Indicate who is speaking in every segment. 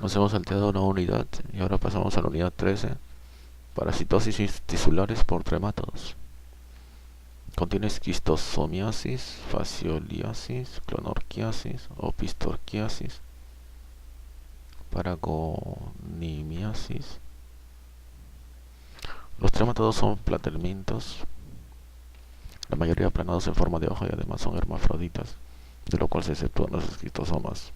Speaker 1: Nos hemos salteado una unidad y ahora pasamos a la unidad 13, parasitosis tisulares por tremátodos. Contiene esquistosomiasis, fascioliasis, clonorquiasis, opistorquiasis, paragonimiasis. Los tremátodos son platelmintos, la mayoría aplanados en forma de hoja y además son hermafroditas, de lo cual se exceptúan los esquistosomas.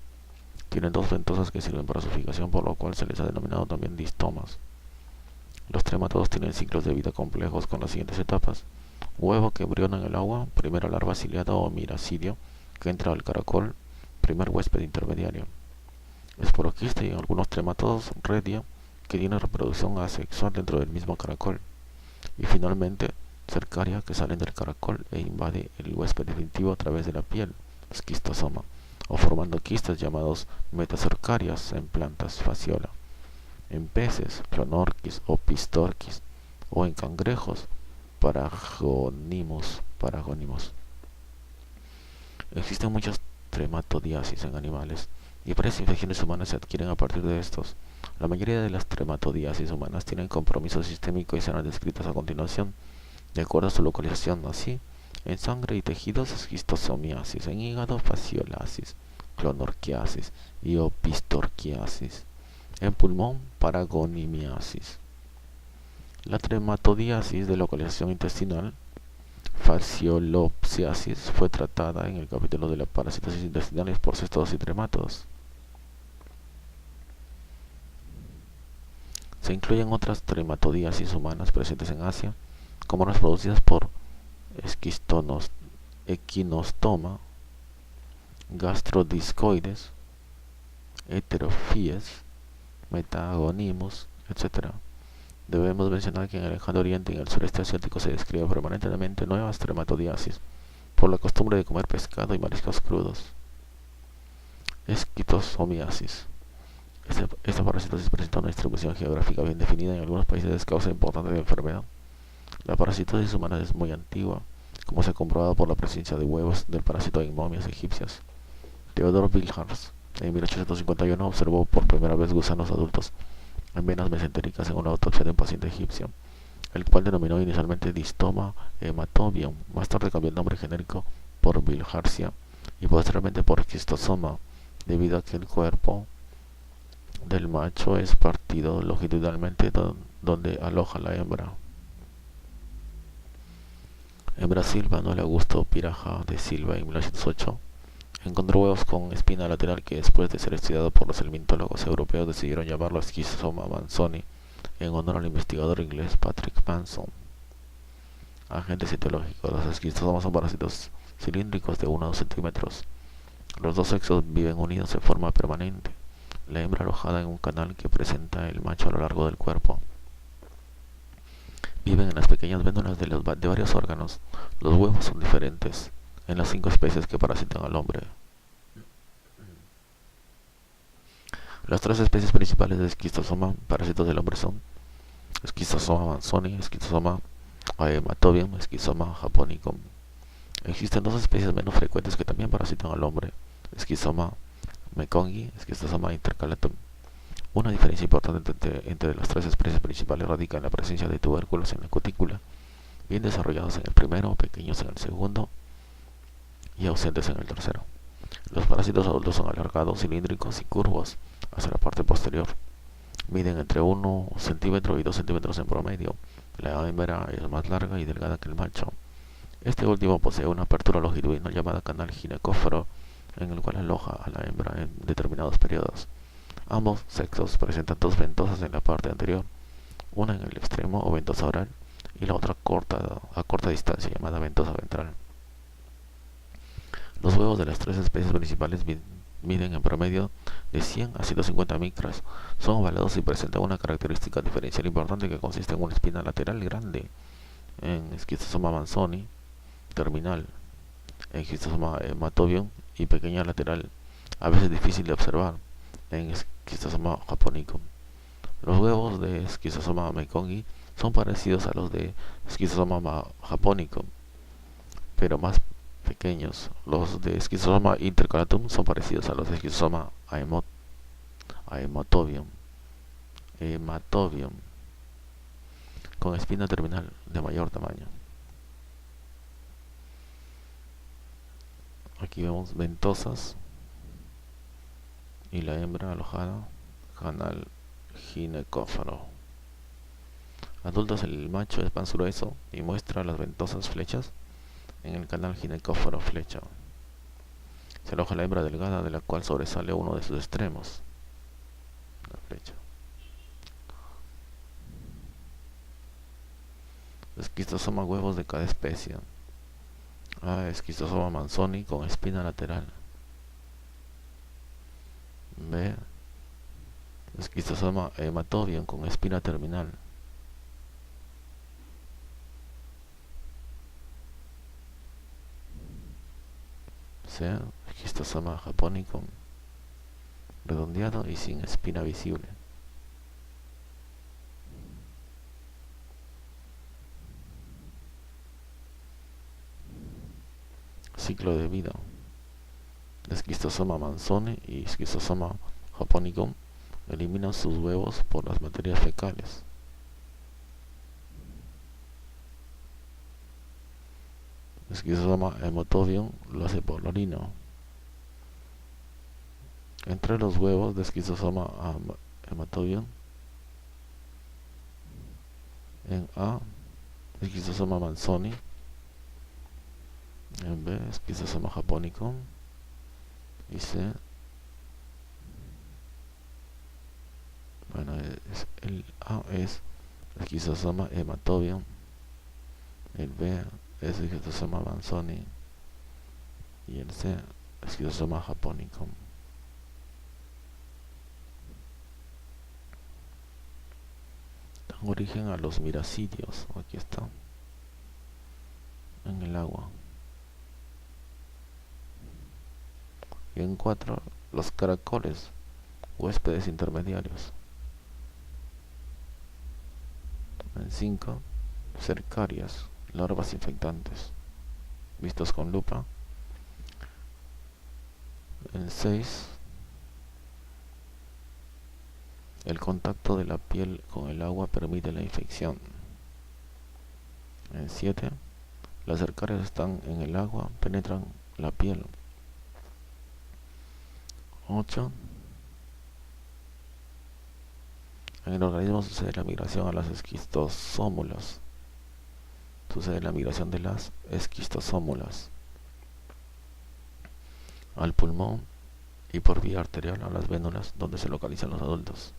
Speaker 1: Tienen dos ventosas que sirven para su fijación, por lo cual se les ha denominado también distomas. Los tremátodos tienen ciclos de vida complejos con las siguientes etapas: huevo que embriona en el agua, primera larva ciliada o miracidio que entra al caracol, primer huésped intermediario. Esporoquista y en algunos tremátodos redia que tiene reproducción asexual dentro del mismo caracol. Y finalmente, cercaria que salen del caracol e invade el huésped definitivo a través de la piel, esquistosoma, o formando quistes llamados metacercarias en plantas, fasciola, en peces, clonorquis o pistorquis, o en cangrejos, paragónimos. Existen muchas trematodiasis en animales y varias infecciones humanas se adquieren a partir de estos. La mayoría de las trematodiasis humanas tienen compromiso sistémico y serán descritas a continuación, de acuerdo a su localización. Así, en sangre y tejidos, esquistosomiasis; en hígado, fasciolasis, clonorquiasis y opistorquiasis; en pulmón, paragonimiasis. La trematodiasis de localización intestinal, fasciolopsiasis, fue tratada en el capítulo de la parasitosis intestinales por cestodos y tremátodos. Se incluyen otras trematodiasis humanas presentes en Asia, como las producidas por equinostoma, gastrodiscoides, heterofíes, metagonimus, etc. Debemos mencionar que en el Lejano Oriente y en el sureste asiático se describen permanentemente nuevas trematodiasis, por la costumbre de comer pescado y mariscos crudos. Esquistosomiasis. Esta parasitosis presenta una distribución geográfica bien definida. En algunos países es causa importante de enfermedad. La parasitosis humana es muy antigua, como se ha comprobado por la presencia de huevos del parásito en momias egipcias. Theodor Wilhars, en 1851, observó por primera vez gusanos adultos en venas mesentéricas en una autopsia de un paciente egipcio, el cual denominó inicialmente Distoma hematobium, más tarde cambió el nombre genérico por Bilharsia y posteriormente por esquistosoma, debido a que el cuerpo del macho es partido longitudinalmente donde aloja la hembra. En Brasil, Manuel Augusto Piraja de Silva, en 1908, encontró huevos con espina lateral que, después de ser estudiado por los helmintólogos europeos, decidieron llamarlo Schistosoma manzoni, en honor al investigador inglés Patrick Manson. Agentes etiológicos. Los esquistosomas son parásitos cilíndricos de 1 a 2 centímetros. Los dos sexos viven unidos de forma permanente, la hembra alojada en un canal que presenta el macho a lo largo del cuerpo. Viven en las pequeñas vénulas de varios órganos. Los huevos son diferentes en las 5 especies que parasitan al hombre. Las 3 especies principales de esquistosoma parásitos del hombre son Schistosoma manzoni, Schistosoma haematobium, Schistosoma japonicum. Existen 2 especies menos frecuentes que también parasitan al hombre: Schistosoma mekongi, Schistosoma intercalatum. Una diferencia importante entre las 3 especies principales radica en la presencia de tubérculos en la cutícula, bien desarrollados en el primero, pequeños en el segundo y ausentes en el tercero. Los parásitos adultos son alargados, cilíndricos y curvos hacia la parte posterior. Miden entre 1 centímetro y 2 centímetros en promedio. La hembra es más larga y delgada que el macho. Este último posee una apertura longitudinal llamada canal ginecóforo, en el cual aloja a la hembra en determinados periodos. Ambos sexos presentan 2 ventosas en la parte anterior, una en el extremo o ventosa oral y la otra a corta distancia, llamada ventosa ventral. Los huevos de las 3 especies principales miden en promedio de 100 a 150 micras, son ovalados y presentan una característica diferencial importante que consiste en una espina lateral grande en Schistosoma manzoni, terminal en Schistosoma hematobium y pequeña lateral, a veces difícil de observar, en Schistosoma japonicum. Los huevos de Schistosoma mekongi son parecidos a los de Schistosoma japonicum, pero más pequeños. Los de Schistosoma intercalatum son parecidos a los de Schistosoma hematobium, hematobium, con espina terminal de mayor tamaño. Aquí vemos ventosas y la hembra alojada canal ginecóforo. Adultos, el macho es más grueso y muestra las ventosas flechas en el canal ginecóforo flecha. Se aloja la hembra delgada, de la cual sobresale uno de sus extremos, la flecha. Esquistosoma, huevos de cada especie. A. Esquistosoma manzoni con espina lateral. B. Esquistosoma hematobium con espina terminal. C. Esquistosoma japonicum redondeado y sin espina visible. Ciclo de vida. Esquistosoma manzoni y Esquistosoma japonicum eliminan sus huevos por las materias fecales. Esquistosoma hematobium lo hace por la orina. Entre los huevos de Esquistosoma hematobium, en A, Esquistosoma manzoni, en B, Esquistosoma japonicum, y C, bueno, el A es Esquistosoma hematobium, el B es Esquistosoma manzoni y el C, Esquistosoma japonicum. Dan origen a los miracidios, aquí está, en el agua. Y en 4, los caracoles, huéspedes intermediarios. En 5, cercarias, larvas infectantes, vistos con lupa. En 6, el contacto de la piel con el agua permite la infección. En 7, las cercarias están en el agua, penetran la piel. 8, en el organismo sucede la migración a las esquistosómulas. Sucede la migración de las esquistosómulas al pulmón y por vía arterial a las vénulas, donde se localizan los adultos.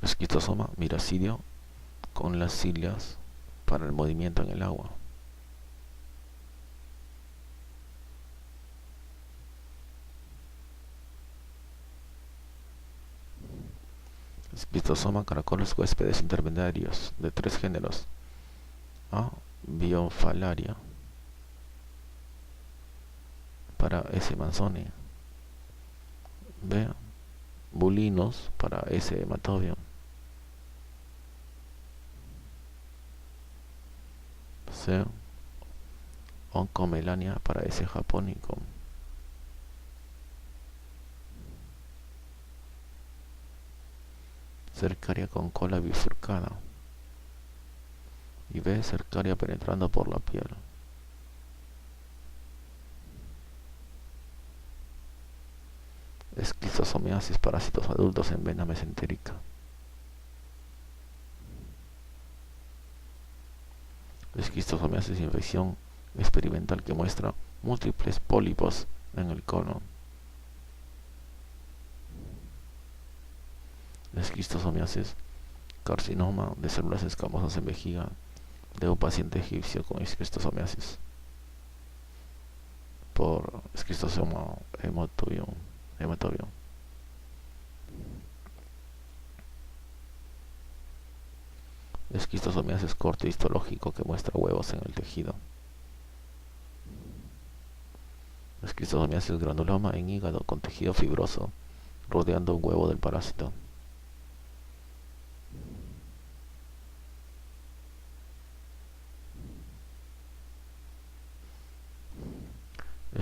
Speaker 1: Esquistosoma miracidio con las cilias para el movimiento en el agua. Esquistosoma caracoles huéspedes intermediarios de 3 géneros. A. Bionfalaria para S. manzoni. B. Bulinos para S. hematobium. C. Oncomelania para S. japonicum. Cercaria con cola bifurcada. Y B. Cercaria penetrando por la piel. Esquistosomiasis, parásitos adultos en vena mesentérica. Esquistosomiasis, infección experimental que muestra múltiples pólipos en el colon. Esquistosomiasis, carcinoma de células escamosas en vejiga de un paciente egipcio con esquistosomiasis por esquistosoma hematobium. Esquistosomiasis, corte histológico que muestra huevos en el tejido. Esquistosomiasis, granuloma en hígado con tejido fibroso rodeando un huevo del parásito.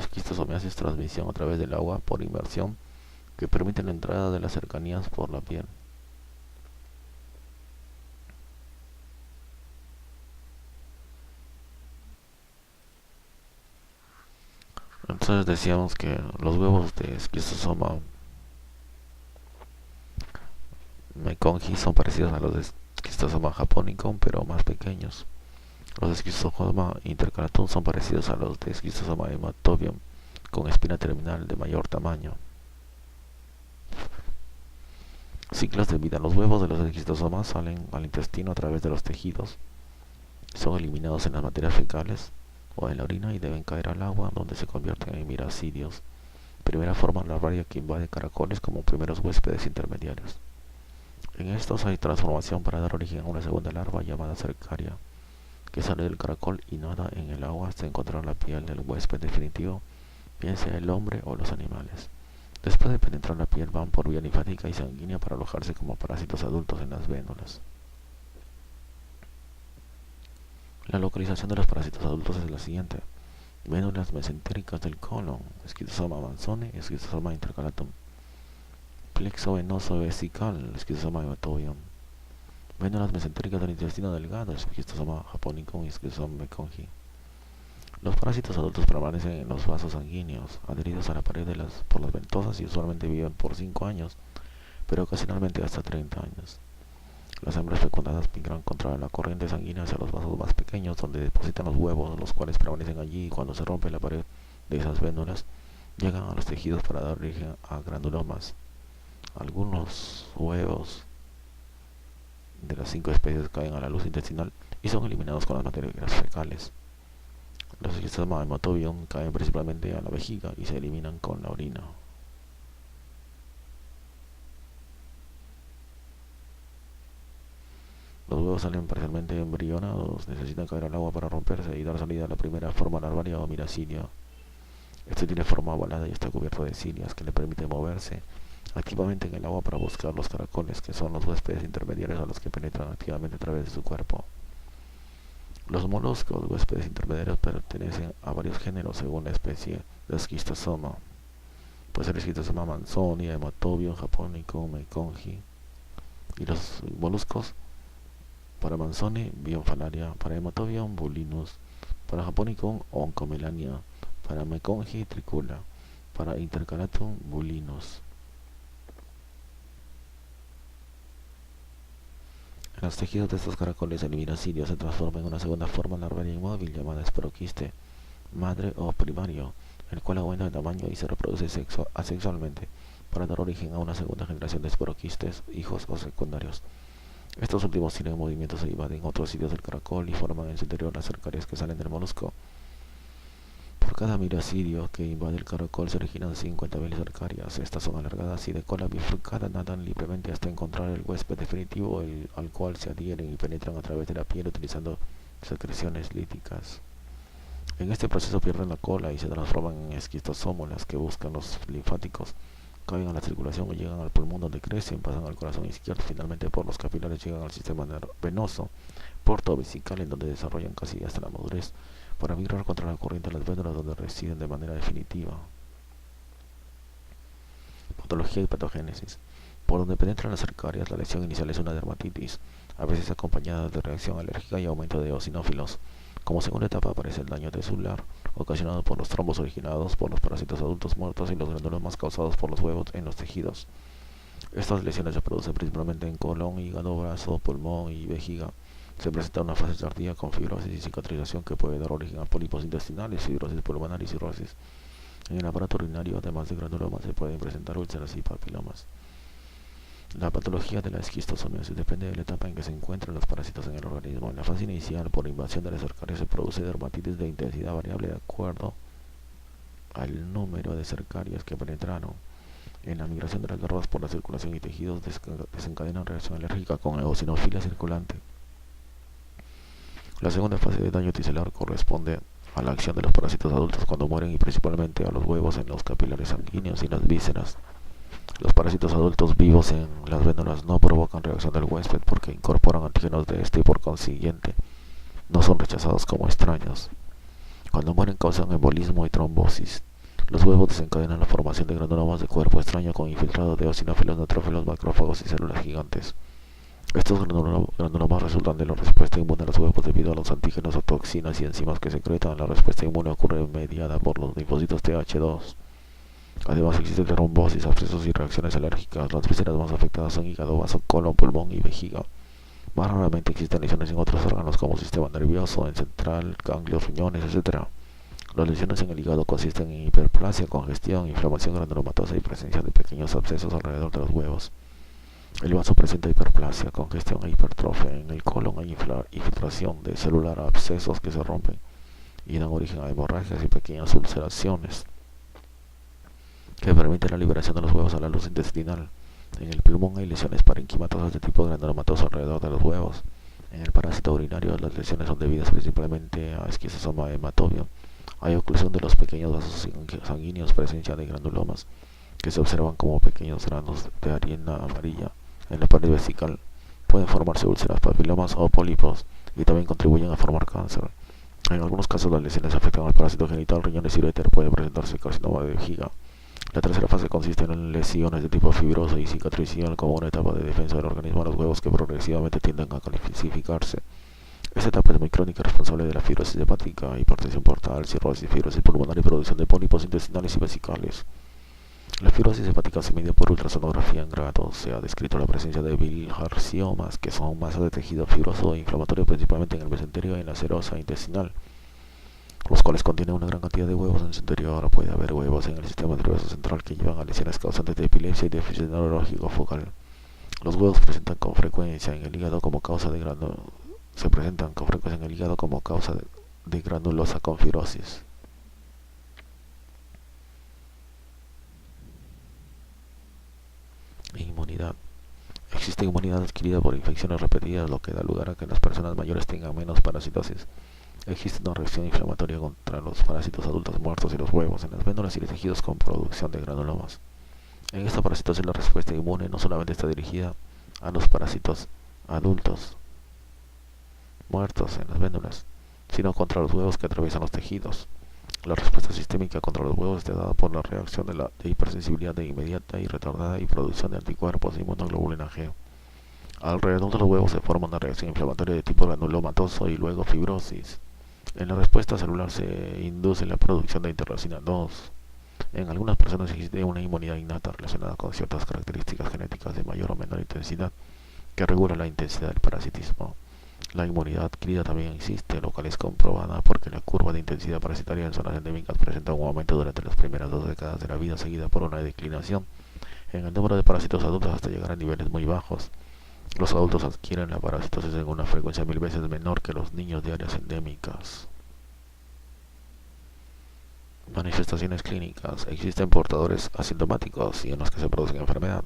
Speaker 1: esquistosomiasis, transmisión a través del agua por inmersión, que permite la entrada de las cercanías por la piel. Entonces decíamos que los huevos de esquistosoma mekonghi son parecidos a los de esquistosoma japonicum, pero más pequeños. Los de esquistosoma intercalatum son parecidos a los de esquistosoma hematobium, con espina terminal de mayor tamaño. Ciclos de vida. Los huevos de los esquistosomas salen al intestino a través de los tejidos, son eliminados en las materias fecales o en la orina y deben caer al agua, donde se convierten en miracidios, primera forma larvaria que invade caracoles como primeros huéspedes intermediarios. En estos hay transformación para dar origen a una segunda larva llamada cercaria, que sale del caracol y nada en el agua hasta encontrar la piel del huésped definitivo, bien sea el hombre o los animales. Después de penetrar la piel van por vía linfática y sanguínea para alojarse como parásitos adultos en las vénulas. La localización de los parásitos adultos es la siguiente: vénulas mesentéricas del colon, esquistosoma manzoni, esquistosoma intercalatum; plexo venoso vesical, esquistosoma hematobium; vénulas mesentéricas del intestino delgado, esquistosoma japonicum y esquistosoma mekonghi. Los parásitos adultos permanecen en los vasos sanguíneos, adheridos a la pared por las ventosas, y usualmente viven por 5 años, pero ocasionalmente hasta 30 años. Las hembras fecundadas migran contra la corriente sanguínea hacia los vasos más pequeños, donde depositan los huevos, los cuales permanecen allí, y cuando se rompe la pared de esas vénulas, llegan a los tejidos para dar origen a granulomas. Algunos huevos de las 5 especies caen a la luz intestinal y son eliminados con las materias fecales. Los esquistosoma hematobium caen principalmente a la vejiga y se eliminan con la orina. Los huevos salen parcialmente embrionados, necesitan caer al agua para romperse y dar salida a la primera forma larvaria o miracidio. Este tiene forma ovalada y está cubierto de cilias que le permiten moverse activamente en el agua para buscar los caracoles, que son los huéspedes intermediarios a los que penetran activamente a través de su cuerpo. Los moluscos huéspedes intermediarios pertenecen a varios géneros según la especie de esquistosoma. Puede ser esquistosoma manzoni, hematobium, japonicum, mekonghi. Y los moluscos: para manzoni, bionfalaria; para hematobium, bulinus; para japonicum, oncomelania; para mekonghi, tricula; para intercalatum, bulinus. En los tejidos de estos caracoles, el miracidio se transforma en una segunda forma larvaria inmóvil llamada esporoquiste madre o primario, el cual aumenta de tamaño y se reproduce asexualmente para dar origen a una segunda generación de esporoquistes, hijos o secundarios. Estos últimos tienen movimientos e invaden otros sitios del caracol y forman en su interior las cercarias que salen del molusco. Por cada miracidio que invade el caracol se originan 50.000 cercarias. Estas son alargadas y de cola bifurcada, nadan libremente hasta encontrar el huésped definitivo, al cual se adhieren y penetran a través de la piel utilizando secreciones líticas. En este proceso pierden la cola y se transforman en esquistosómolas que buscan los linfáticos, caen a la circulación y llegan al pulmón, donde crecen, pasan al corazón izquierdo, finalmente por los capilares llegan al sistema venoso porto vesical, en donde desarrollan casi hasta la madurez para migrar contra la corriente a las vénulas, donde residen de manera definitiva. Patología y patogénesis. Por donde penetran las cercarias, la lesión inicial es una dermatitis, a veces acompañada de reacción alérgica y aumento de eosinófilos. Como segunda etapa aparece el daño tisular, ocasionado por los trombos originados por los parásitos adultos muertos y los granulomas causados por los huevos en los tejidos. Estas lesiones se producen principalmente en colon, hígado, brazo, pulmón y vejiga. Se presenta una fase tardía con fibrosis y cicatrización que puede dar origen a pólipos intestinales, fibrosis pulmonar y cirrosis. En el aparato urinario, además de granulomas, se pueden presentar úlceras y papilomas. La patología de la esquistosomiasis depende de la etapa en que se encuentran los parásitos en el organismo. En la fase inicial, por invasión de las cercarias, se produce dermatitis de intensidad variable de acuerdo al número de cercarias que penetraron. En la migración de las larvas por la circulación y tejidos desencadenan reacción alérgica con eosinofilia circulante. La segunda fase de daño tisular corresponde a la acción de los parásitos adultos cuando mueren, y principalmente a los huevos en los capilares sanguíneos y las vísceras. Los parásitos adultos vivos en las vénulas no provocan reacción del huésped porque incorporan antígenos de este y por consiguiente no son rechazados como extraños. Cuando mueren causan embolismo y trombosis. Los huevos desencadenan la formación de granulomas de cuerpo extraño con infiltrados de eosinófilos, neutrófilos, macrófagos y células gigantes. Estos granulomas resultan de la respuesta inmune a los huevos debido a los antígenos o toxinas y enzimas que secretan. La respuesta inmune ocurre mediada por los linfocitos Th2. Además existe trombosis, abscesos y reacciones alérgicas. Las vísceras más afectadas son hígado, vaso, colon, pulmón y vejiga. Más raramente existen lesiones en otros órganos como sistema nervioso, en central, ganglios, riñones, etc. Las lesiones en el hígado consisten en hiperplasia, congestión, inflamación granulomatosa y presencia de pequeños abscesos alrededor de los huevos. El vaso presenta hiperplasia, congestión e hipertrofia. En el colon hay infiltración de celular, abscesos que se rompen y dan origen a hemorragias y pequeñas ulceraciones que permiten la liberación de los huevos a la luz intestinal. En el pulmón hay lesiones parenquimatosas de tipo granulomatoso alrededor de los huevos. En el parásito urinario las lesiones son debidas principalmente a esquizosoma hematobium. Hay oclusión de los pequeños vasos sanguíneos, presencia de granulomas que se observan como pequeños granos de harina amarilla en la pared vesical. Pueden formarse úlceras, papilomas o pólipos y también contribuyen a formar cáncer. En algunos casos las lesiones afectan al parásito genital, riñones y uréter. Puede presentarse carcinoma de vejiga. La tercera fase consiste en lesiones de tipo fibroso y cicatricial como una etapa de defensa del organismo a los huevos que progresivamente tienden a calcificarse. Esta etapa es muy crónica, responsable de la fibrosis hepática, hipertensión portal, cirrosis, fibrosis pulmonar y producción de pólipos intestinales y vesicales. La fibrosis hepática se mide por ultrasonografía en grado. Se ha descrito la presencia de bilharciomas, que son masas de tejido fibroso e inflamatorio principalmente en el mesenterio y en la serosa intestinal, los cuales contienen una gran cantidad de huevos en su interior. Puede haber huevos en el sistema nervioso central que llevan a lesiones causantes de epilepsia y déficit neurológico focal. Los huevos se presentan con frecuencia en el hígado como causa de granulosa con fibrosis. Inmunidad. Existe inmunidad adquirida por infecciones repetidas, lo que da lugar a que las personas mayores tengan menos parasitosis. Existe una reacción inflamatoria contra los parásitos adultos muertos y los huevos en las glándulas y los tejidos con producción de granulomas. En esta parasitosis la respuesta inmune no solamente está dirigida a los parásitos adultos muertos en las glándulas, sino contra los huevos que atraviesan los tejidos. La respuesta sistémica contra los huevos está dada por la reacción de hipersensibilidad de inmediata y retardada y producción de anticuerpos e inmunoglobulina G. Alrededor de los huevos se forma una reacción inflamatoria de tipo granulomatoso y luego fibrosis. En la respuesta celular se induce la producción de interleucina 2. En algunas personas existe una inmunidad innata relacionada con ciertas características genéticas de mayor o menor intensidad que regula la intensidad del parasitismo. La inmunidad adquirida también existe, lo cual es comprobada porque la curva de intensidad parasitaria en zonas endémicas presenta un aumento durante las primeras 2 décadas de la vida, seguida por una declinación en el número de parásitos adultos hasta llegar a niveles muy bajos. Los adultos adquieren la parasitosis en una frecuencia 1000 veces menor que los niños de áreas endémicas. Manifestaciones clínicas. Existen portadores asintomáticos y en los que se produce enfermedad.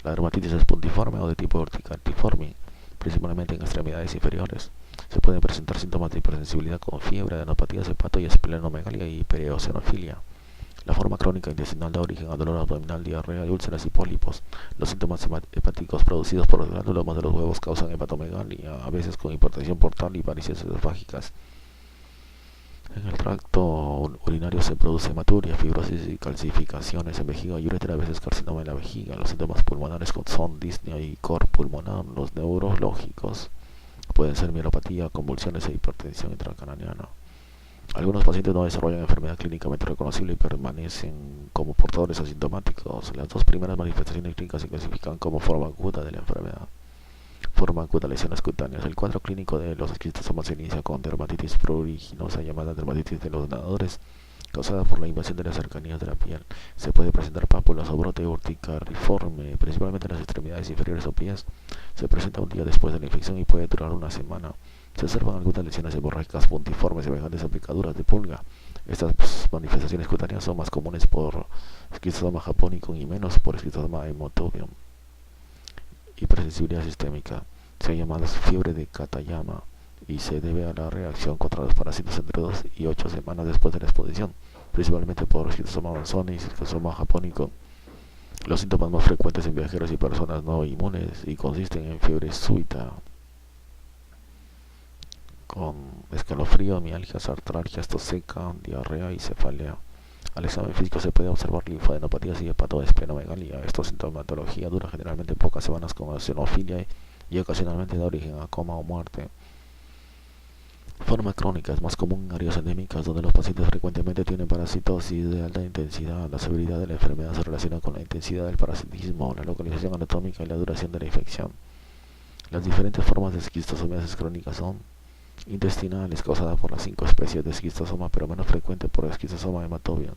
Speaker 1: La dermatitis es puntiforme o de tipo urticariforme, principalmente en extremidades inferiores. Se pueden presentar síntomas de hipersensibilidad como fiebre, adenopatías, hepato y esplenomegalia y pereosenofilia. La forma crónica intestinal da origen a dolor abdominal, diarrea, úlceras y pólipos. Los síntomas hepáticos producidos por los granulomas de los huevos causan hepatomegalia, a veces con hipertensión portal y varices esofágicas. En el tracto urinario se produce hematuria, fibrosis y calcificaciones en vejiga y uretra, a veces carcinoma en la vejiga. Los síntomas pulmonares son disnea y cor pulmonar. Los neurológicos pueden ser mielopatía, convulsiones e hipertensión intracraniana. Algunos pacientes no desarrollan enfermedad clínicamente reconocible y permanecen como portadores asintomáticos. Las dos primeras manifestaciones clínicas se clasifican como forma aguda de la enfermedad. Forma aguda, lesiones cutáneas. El cuadro clínico de los esquistosomas se inicia con dermatitis pruriginosa llamada dermatitis de los nadadores, causada por la invasión de las cercanías de la piel. Se puede presentar pápulas o brote urticariforme, principalmente en las extremidades inferiores o pies. Se presenta un día después de la infección y puede durar una semana. Se observan algunas lesiones hemorrágicas puntiformes semejantes a picaduras de pulga. Estas manifestaciones cutáneas son más comunes por esquistosoma japonicum y menos por esquistosoma hematobium. Hipersensibilidad sistémica. Se ha llamado fiebre de Katayama y se debe a la reacción contra los parásitos entre 2 y 8 semanas después de la exposición, principalmente por esquistosoma manzoni y esquistosoma japonicum. Los síntomas más frecuentes en viajeros y personas no inmunes y consisten en fiebre súbita con escalofrío, mialgias, artralgias, tos seca, diarrea y cefalea. Al examen físico se puede observar linfadenopatías y hepatoesplenomegalia. Esta sintomatología dura generalmente pocas semanas con eosinofilia y ocasionalmente da origen a coma o muerte. Forma crónica es más común en áreas endémicas donde los pacientes frecuentemente tienen parasitosis de alta intensidad. La severidad de la enfermedad se relaciona con la intensidad del parasitismo, la localización anatómica y la duración de la infección. Las diferentes formas de esquistosomiasis crónica son intestinales, causada por las 5 especies de esquistosoma, pero menos frecuente por esquistosoma hematobium.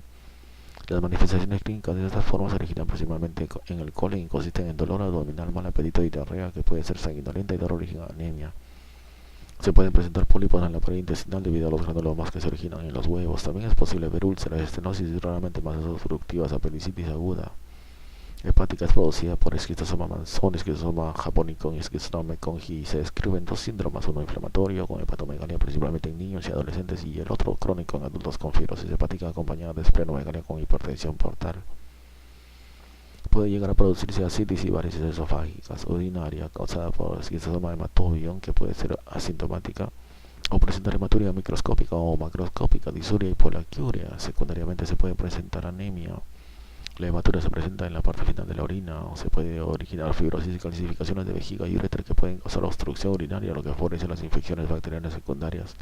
Speaker 1: Las manifestaciones clínicas de estas formas se originan principalmente en el colon y consisten en dolor abdominal, mal apetito y diarrea, que puede ser sanguinolenta y dar origen a anemia. Se pueden presentar pólipos en la pared intestinal debido a los granulomas que se originan en los huevos. También es posible ver úlceras, estenosis y raramente masas obstructivas, apendicitis aguda. Hepática es producida por esquistosoma manzoni, esquistosoma japonicum y esquistosoma mekongii, y se describen dos síndromes, uno inflamatorio con hepatomegalia principalmente en niños y adolescentes y el otro crónico en adultos con fibrosis hepática acompañada de esplenomegalia con hipertensión portal. Puede llegar a producirse ascitis y varices esofágicas, urinaria, causada por esquistosoma hematobium, que puede ser asintomática o presentar hematuria microscópica o macroscópica, disuria y poliaquiuria. Secundariamente se puede presentar anemia. La hematuria se presenta en la parte final de la orina, o se puede originar fibrosis y calcificaciones de vejiga y uretra que pueden causar obstrucción urinaria, lo que favorece las infecciones bacterianas secundarias.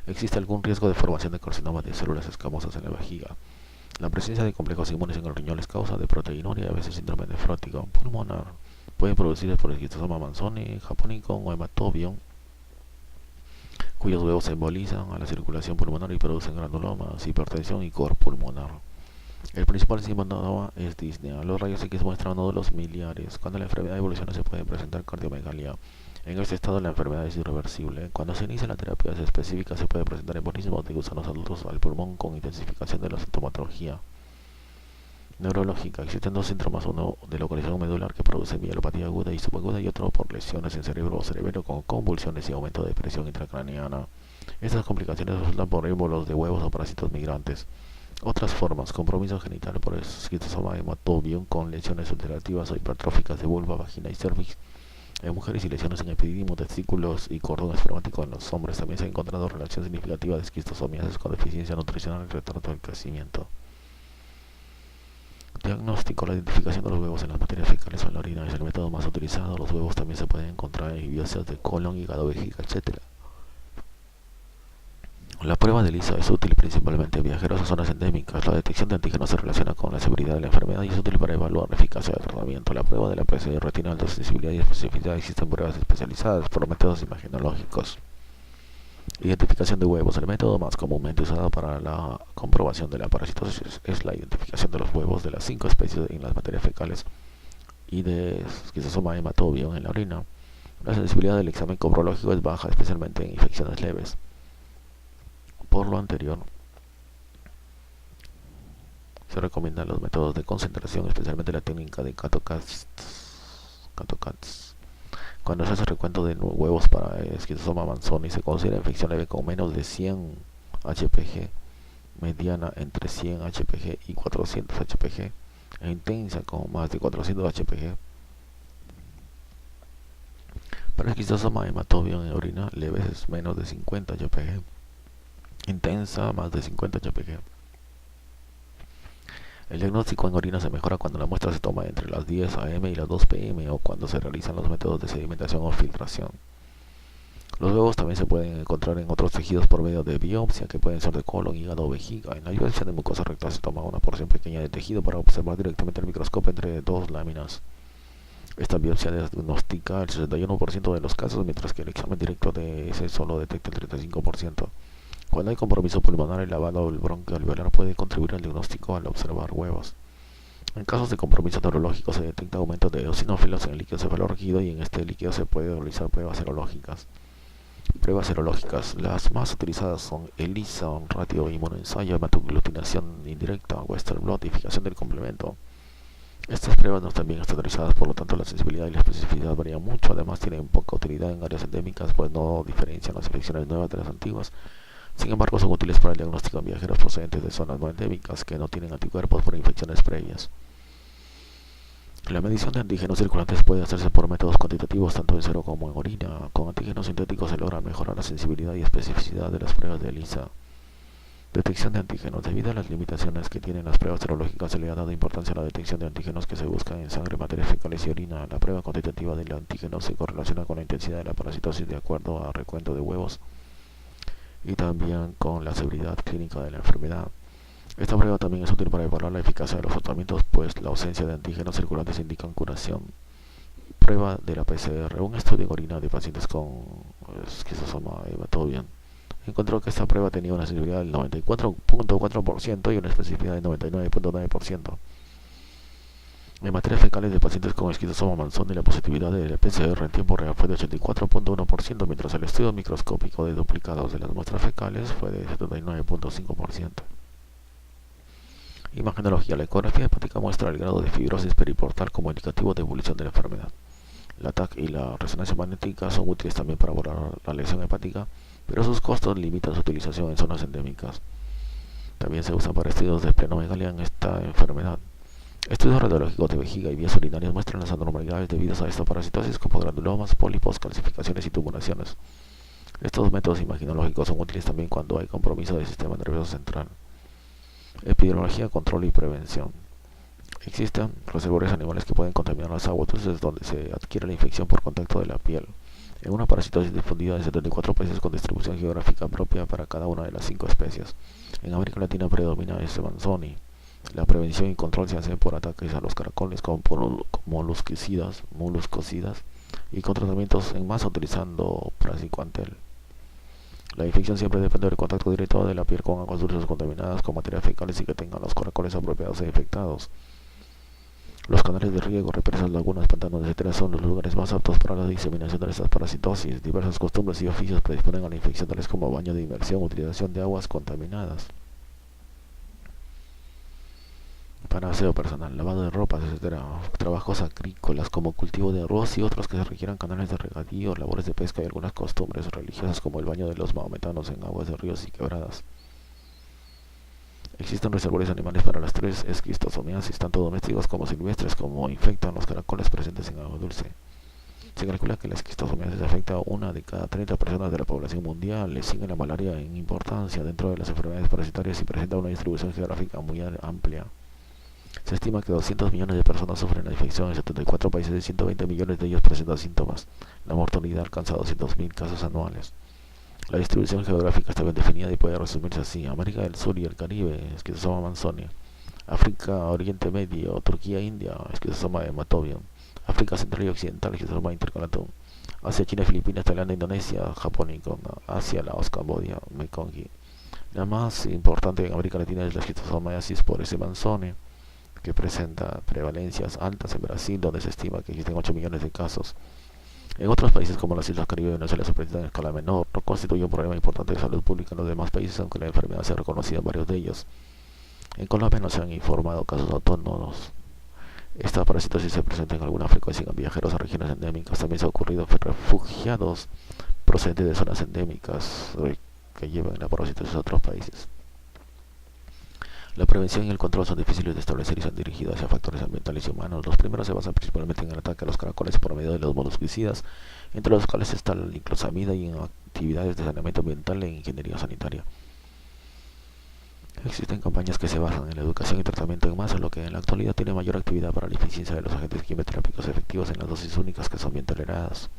Speaker 1: Existe algún riesgo de formación de carcinoma de células escamosas en la vejiga. La presencia de complejos inmunes en el riñón es causa de proteinuria y a veces síndrome nefrótico pulmonar. Pueden producirse por esquistosoma manzoni, japonicum o hematobium, cuyos huevos se embolizan a la circulación pulmonar y producen granulomas, hipertensión y cor pulmonar. El principal síntoma es disnea. Los rayos X muestran nódulos miliares. Cuando la enfermedad evoluciona se puede presentar cardiomegalia. En este estado la enfermedad es irreversible. Cuando se inicia la terapia específica se puede presentar embolismo de gusanos adultos al pulmón con intensificación de la sintomatología neurológica. Existen dos síntomas, uno de localización medular que produce mielopatía aguda y subaguda y otro por lesiones en cerebro o cerebelo con convulsiones y aumento de presión intracraneana. Estas complicaciones resultan por ébolos de huevos o parásitos migrantes. Otras formas: compromiso genital por esquistosoma hematobium con lesiones ulcerativas o hipertróficas de vulva, vagina y cervix en mujeres y lesiones en epididimo, testículos y cordón espermático en los hombres. También se ha encontrado relación significativa de esquistosomiasis con deficiencia nutricional y retraso del crecimiento. Diagnóstico: la identificación de los huevos en las materias fecales o en la orina es el método más utilizado. Los huevos también se pueden encontrar en biopsias de colon, hígado, vejiga, etc. La prueba de ELISA es útil principalmente en viajeros a zonas endémicas. La detección de antígenos se relaciona con la severidad de la enfermedad y es útil para evaluar la eficacia del tratamiento. La prueba de la PCR retinal de sensibilidad y especificidad. Existen pruebas especializadas por métodos imagenológicos. Identificación de huevos. El método más comúnmente usado para la comprobación de la parasitosis es la identificación de los huevos de las 5 especies en las materias fecales y de esquistosoma hematobium en la orina. La sensibilidad del examen coprológico es baja, especialmente en infecciones leves. Por lo anterior, se recomiendan los métodos de concentración, especialmente la técnica de CATOCATS. Cuando se hace recuento de huevos para esquistosoma manzoni, se considera infección leve con menos de 100 HPG, mediana entre 100 HPG y 400 HPG, e intensa con más de 400 HPG. Para esquistosoma hematobium en orina, leves es menos de 50 HPG. Intensa, más de 50 HPG. El diagnóstico en orina se mejora cuando la muestra se toma entre las 10 am y las 2 pm o cuando se realizan los métodos de sedimentación o filtración. Los huevos también se pueden encontrar en otros tejidos por medio de biopsia, que pueden ser de colon, hígado o vejiga. En la biopsia de mucosa rectal se toma una porción pequeña de tejido para observar directamente el microscopio entre dos láminas. Esta biopsia diagnostica el 61% de los casos, mientras que el examen directo de ese solo detecta el 35%. Cuando hay compromiso pulmonar, el lavado del bronquio alveolar puede contribuir al diagnóstico al observar huevos. En casos de compromiso neurológico se detecta aumento de eosinófilos en el líquido cefalorraquídeo y en este líquido se puede realizar pruebas serológicas. Las más utilizadas son ELISA, ratio inmunoensayo, hematoaglutinación indirecta, Western blot y fijación del complemento. Estas pruebas no están bien estandarizadas, por lo tanto la sensibilidad y la especificidad varían mucho. Además tienen poca utilidad en áreas endémicas, pues no diferencian las infecciones nuevas de las antiguas. Sin embargo, son útiles para el diagnóstico en viajeros procedentes de zonas no endémicas que no tienen anticuerpos por infecciones previas. La medición de antígenos circulantes puede hacerse por métodos cuantitativos, tanto en cero como en orina. Con antígenos sintéticos se logra mejorar la sensibilidad y especificidad de las pruebas de ELISA. Detección de antígenos. Debido a las limitaciones que tienen las pruebas serológicas, se le ha dado importancia a la detección de antígenos que se buscan en sangre, materias fecales y orina. La prueba cuantitativa del antígeno se correlaciona con la intensidad de la parasitosis de acuerdo a recuento de huevos y también con la severidad clínica de la enfermedad. Esta prueba también es útil para evaluar la eficacia de los tratamientos, pues la ausencia de antígenos circulantes indican curación. Prueba de la PCR. Un estudio en orina de pacientes con esquizosoma todo bien. Encontró que esta prueba tenía una sensibilidad del 94.4% y una especificidad del 99.9%. En materias fecales de pacientes con esquizosoma manzoni, la positividad de la PCR en tiempo real fue de 84.1%, mientras el estudio microscópico de duplicados de las muestras fecales fue de 79.5%. Imagenología. La ecografía hepática muestra el grado de fibrosis periportal como indicativo de evolución de la enfermedad. La TAC y la resonancia magnética son útiles también para abordar la lesión hepática, pero sus costos limitan su utilización en zonas endémicas. También se usan para estudios de esplenomegalia en esta enfermedad. Estudios radiológicos de vejiga y vías urinarias muestran las anormalidades debidas a esta parasitosis como granulomas, pólipos, calcificaciones y tumoraciones. Estos métodos imaginológicos son útiles también cuando hay compromiso del sistema nervioso central. Epidemiología, control y prevención. Existen reservorios animales que pueden contaminar las aguas dulces donde se adquiere la infección por contacto de la piel. En una parasitosis difundida en 74 países con distribución geográfica propia para cada una de las 5 especies. En América Latina predomina este manzoni. La prevención y control se hacen por ataques a los caracoles con moluscocidas y con tratamientos en masa utilizando praziquantel. La infección siempre depende del contacto directo de la piel con aguas dulces contaminadas con materias fecales y que tengan los caracoles apropiados e infectados. Los canales de riego, represas, lagunas, pantanos, etc. son los lugares más aptos para la diseminación de estas parasitosis. Diversas costumbres y oficios predisponen a la infección, tales como baño de inmersión, utilización de aguas contaminadas para aseo personal, lavado de ropas, etc. Trabajos agrícolas como cultivo de arroz y otros que se requieran canales de regadío, labores de pesca y algunas costumbres religiosas como el baño de los mahometanos en aguas de ríos y quebradas. Existen reservorios animales para las 3 esquistosomiasis, tanto domésticos como silvestres, como infectan los caracoles presentes en agua dulce. Se calcula que la esquistosomiasis afecta a 1 de cada 30 personas de la población mundial. Le sigue la malaria en importancia dentro de las enfermedades parasitarias y presenta una distribución geográfica muy amplia. Se estima que 200 millones de personas sufren la infección en 74 países y 120 millones de ellos presentan síntomas. La mortalidad alcanza 200.000 casos anuales. La distribución geográfica está bien definida y puede resumirse así: América del Sur y el Caribe, esquizosoma manzoni; África, Oriente Medio, Turquía, India, esquizosoma hematobium; África Central y Occidental, esquizosoma intercalatum; Asia, China, Filipinas, Tailandia, Indonesia, japonicum; Asia, Laos, Camboya, Mekonghi. La más importante en América Latina es la esquistosomiasis por S. manzoni, que presenta prevalencias altas en Brasil, donde se estima que existen 8 millones de casos. En otros países como las Islas Caribe y Venezuela se presenta en escala menor. No constituye un problema importante de salud pública en los demás países, aunque la enfermedad sea reconocida en varios de ellos. En Colombia no se han informado casos autónomos. Esta parasitosis se presenta en alguna frecuencia en viajeros a regiones endémicas. También se ha ocurrido en refugiados procedentes de zonas endémicas que llevan la parasitosis a otros países. La prevención y el control son difíciles de establecer y son dirigidos hacia factores ambientales y humanos. Los primeros se basan principalmente en el ataque a los caracoles por medio de los moluscocidas, entre los cuales está la niclosamida, y en actividades de saneamiento ambiental e ingeniería sanitaria. Existen campañas que se basan en la educación y tratamiento en masa, lo que en la actualidad tiene mayor actividad para la eficiencia de los agentes quimioterápicos efectivos en las dosis únicas que son bien toleradas.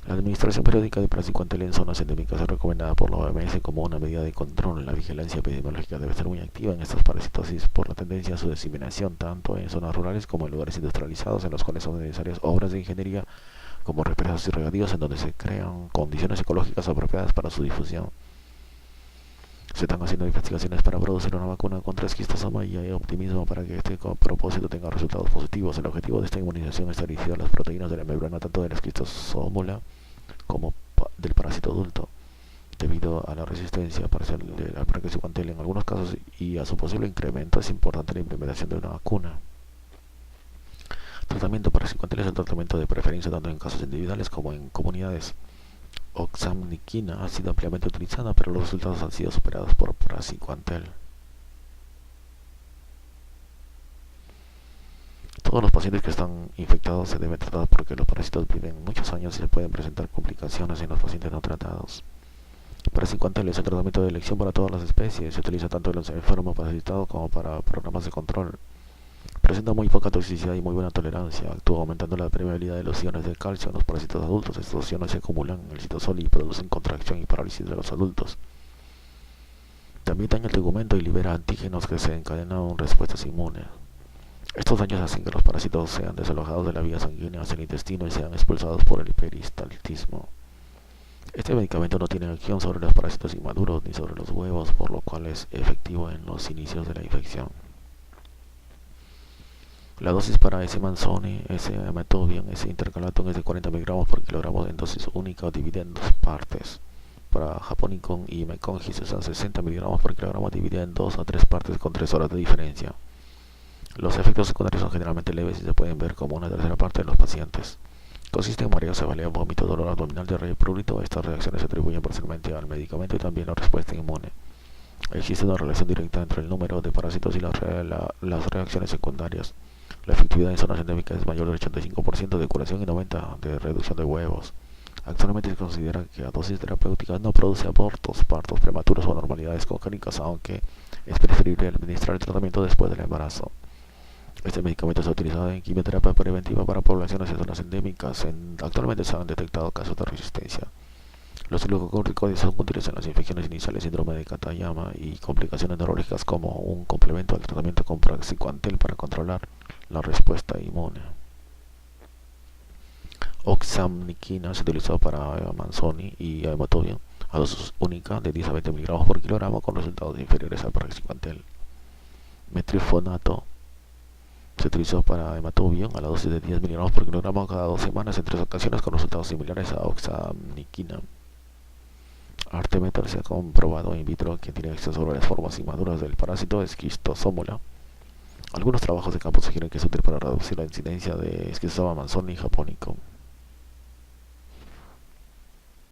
Speaker 1: La administración periódica de praziquantel en zonas endémicas es recomendada por la OMS como una medida de control. La vigilancia epidemiológica debe ser muy activa en estas parasitosis por la tendencia a su diseminación tanto en zonas rurales como en lugares industrializados, en los cuales son necesarias obras de ingeniería como represas y regadíos en donde se crean condiciones ecológicas apropiadas para su difusión. Se están haciendo investigaciones para producir una vacuna contra esquistosoma y hay optimismo para que este propósito tenga resultados positivos. El objetivo de esta inmunización es dirigir las proteínas de la membrana tanto de la esquistosómula como del parásito adulto, debido a la resistencia parcial al praziquantel en algunos casos y a su posible incremento. Es importante la implementación de una vacuna. Tratamiento praziquantel es el tratamiento de preferencia tanto en casos individuales como en comunidades. Oxamniquina ha sido ampliamente utilizada, pero los resultados han sido superados por praziquantel. Todos los pacientes que están infectados se deben tratar porque los parásitos viven muchos años y se pueden presentar complicaciones en los pacientes no tratados. Para Cincuantel es un tratamiento de elección para todas las especies. Se utiliza tanto en los enfermos parasitados como para programas de control. Presenta muy poca toxicidad y muy buena tolerancia. Actúa aumentando la permeabilidad de los iones de calcio en los parásitos adultos. Estos iones se acumulan en el citosol y producen contracción y parálisis de los adultos. También daña el tegumento y libera antígenos que se encadenan respuestas inmunes. Estos daños hacen que los parásitos sean desalojados de la vía sanguínea hacia el intestino y sean expulsados por el peristaltismo. Este medicamento no tiene acción sobre los parásitos inmaduros ni sobre los huevos, por lo cual es efectivo en los inicios de la infección. La dosis para S-Manzoni, S-Amatobium, S-Intercalaton es de 40 mg por kilogramo en dosis única o dividida en dos partes. Para Japonicum y Mekongis se usan 60 mg por kilogramo dividida en 2 a 3 partes con 3 horas de diferencia. Los efectos secundarios son generalmente leves y se pueden ver como una tercera parte de los pacientes. Consiste en mareo, cefalea, vómito, dolor abdominal, diarrea y prurito. Estas reacciones se atribuyen parcialmente al medicamento y también a la respuesta inmune. Existe una relación directa entre el número de parásitos y las reacciones secundarias. La efectividad en zonas endémicas es mayor del 85% de curación y 90% de reducción de huevos. Actualmente se considera que a dosis terapéuticas no produce abortos, partos prematuros o anormalidades congénitas, aunque es preferible administrar el tratamiento después del embarazo. Este medicamento se ha utilizado en quimioterapia preventiva para poblaciones en zonas endémicas. Actualmente se han detectado casos de resistencia. Los glucocorticoides son útiles en las infecciones iniciales, síndrome de Katayama y complicaciones neurológicas como un complemento al tratamiento con praziquantel para controlar la respuesta inmune. Oxamniquina se utilizó para Manzoni y Amatobium a dosis única de 10 a 20 mg por kilogramo con resultados inferiores al praziquantel. Metilfonato se utilizó para Hematobium a la dosis de 10 mg por kilogramo cada 2 semanas en 3 ocasiones con resultados similares a oxamniquina. Artemether se ha comprobado in vitro que tiene acción sobre las formas inmaduras del parásito Schistosomula. Algunos trabajos de campo sugieren que es útil para reducir la incidencia de Schistosoma manzoni y japonicum.